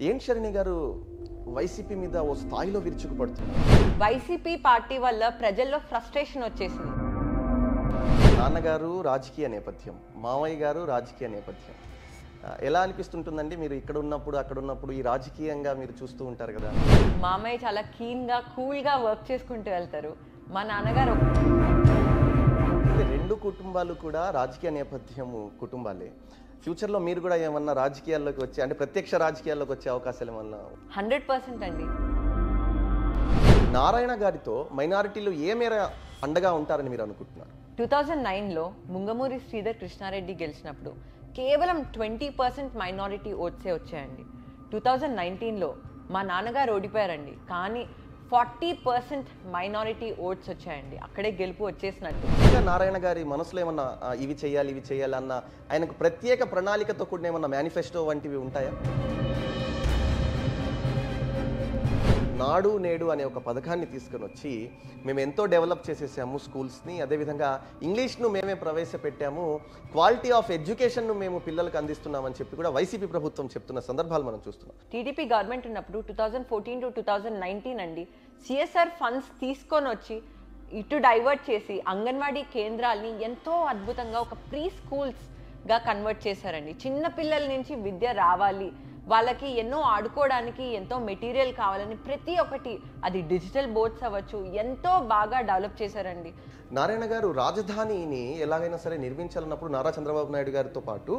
ఏం శరణి గారు వైసీపీ మీద ఓ స్థాయిలో విరుచుకుపడుతున్నారు. వైసీపీ పార్టీ వల్ల ప్రజల్లో ఫ్రస్ట్రేషన్ వచ్చేసింది. నాన్నగారు రాజకీయ నేపథ్యం, మామయ్య గారు రాజకీయ నేపథ్యం. ఎలా అనిపిస్తుంటుందండి మీరు ఇక్కడ ఉన్నప్పుడు అక్కడ ఉన్నప్పుడు ఈ రాజకీయంగా మీరు చూస్తూ ఉంటారు కదా? మామయ్య చాలా కీన్గా కూల్గా వర్క్ చేసుకుంటూ వెళ్తారు. మా నాన్నగారు రెండు కుటుంబాలు కూడా రాజకీయ నేపథ్యము కుటుంబాలే. ఫ్యూచర్లో మీరు కూడా ఏమన్నా రాజకీయాల్లోకి వచ్చి అంటే ప్రత్యక్ష రాజకీయాల్లోకి వచ్చే అవకాశాలు ఏమన్నా? 100% అండి. నారాయణ గారితో మైనారిటీలు ఏ మేర అండగా ఉంటారని మీరు అనుకుంటున్నారు? 2009లో ముంగమూరి శ్రీధర్ కృష్ణారెడ్డి గెలిచినప్పుడు కేవలం 20% మైనారిటీ ఓట్సే వచ్చాయండి. 2019లో మా నాన్నగారు ఓడిపోయారండి, కానీ 40% మైనారిటీ ఓట్స్ వచ్చాయండి. అక్కడే గెలుపు వచ్చేసినట్టు. ఇంకా నారాయణ గారి మనసులో ఏమన్నా ఇవి చేయాలి అన్న ఆయనకు ప్రత్యేక ప్రణాళికతో కూడిన ఏమన్నా మేనిఫెస్టో వంటివి ఉంటాయా? నాడు నేడు అనే ఒక పథకాన్ని తీసుకొని వచ్చి మేము ఎంతో డెవలప్ చేసేసాము స్కూల్స్ని, అదేవిధంగా ఇంగ్లీష్ను మేమే ప్రవేశపెట్టాము, క్వాలిటీ ఆఫ్ ఎడ్యుకేషన్ను మేము పిల్లలకు అందిస్తున్నామని చెప్పి కూడా వైసీపీ ప్రభుత్వం చెప్తున్న సందర్భాలు మనం చూస్తున్నాం. టీడీపీ గవర్నమెంట్ ఉన్నప్పుడు 2014 to 2019 అండి సిఎస్ఆర్ ఫండ్స్ తీసుకొని వచ్చి ఇటు డైవర్ట్ చేసి అంగన్వాడీ కేంద్రాల్ని ఎంతో అద్భుతంగా ఒక ప్రీ స్కూల్స్గా కన్వర్ట్ చేశారండి. చిన్న పిల్లల నుంచి విద్య రావాలి, వాళ్ళకి ఎన్నో ఆడుకోవడానికి ఎంతో మెటీరియల్ కావాలని ప్రతి ఒక్కటి, అది డిజిటల్ బోర్డ్స్ అవ్వచ్చు, ఎంతో బాగా డెవలప్ చేశారండి. నారాయణ గారు రాజధానిని ఎలాగైనా సరే నిర్మించాలన్నప్పుడు నారా చంద్రబాబు నాయుడు గారితో పాటు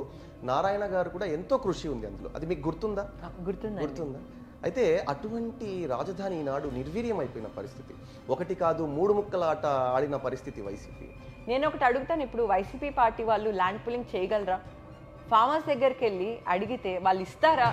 నారాయణ గారు కూడా ఎంతో కృషి ఉంది అందులో. అది మీకు గుర్తుందా? గుర్తుందా? అయితే అటువంటి రాజధాని ఈనాడు నిర్వీర్యం అయిపోయిన పరిస్థితి, ఒకటి కాదు 3 ముక్కల ఆట ఆడిన పరిస్థితి వైసీపీ. నేను ఒకటి అడుగుతాను, ఇప్పుడు వైసీపీ పార్టీ వాళ్ళు ల్యాండ్ పులింగ్ చేయగలరా? ఫార్మర్స్ దగ్గరికి వెళ్ళి అడిగితే వాళ్ళు ఇస్తారా?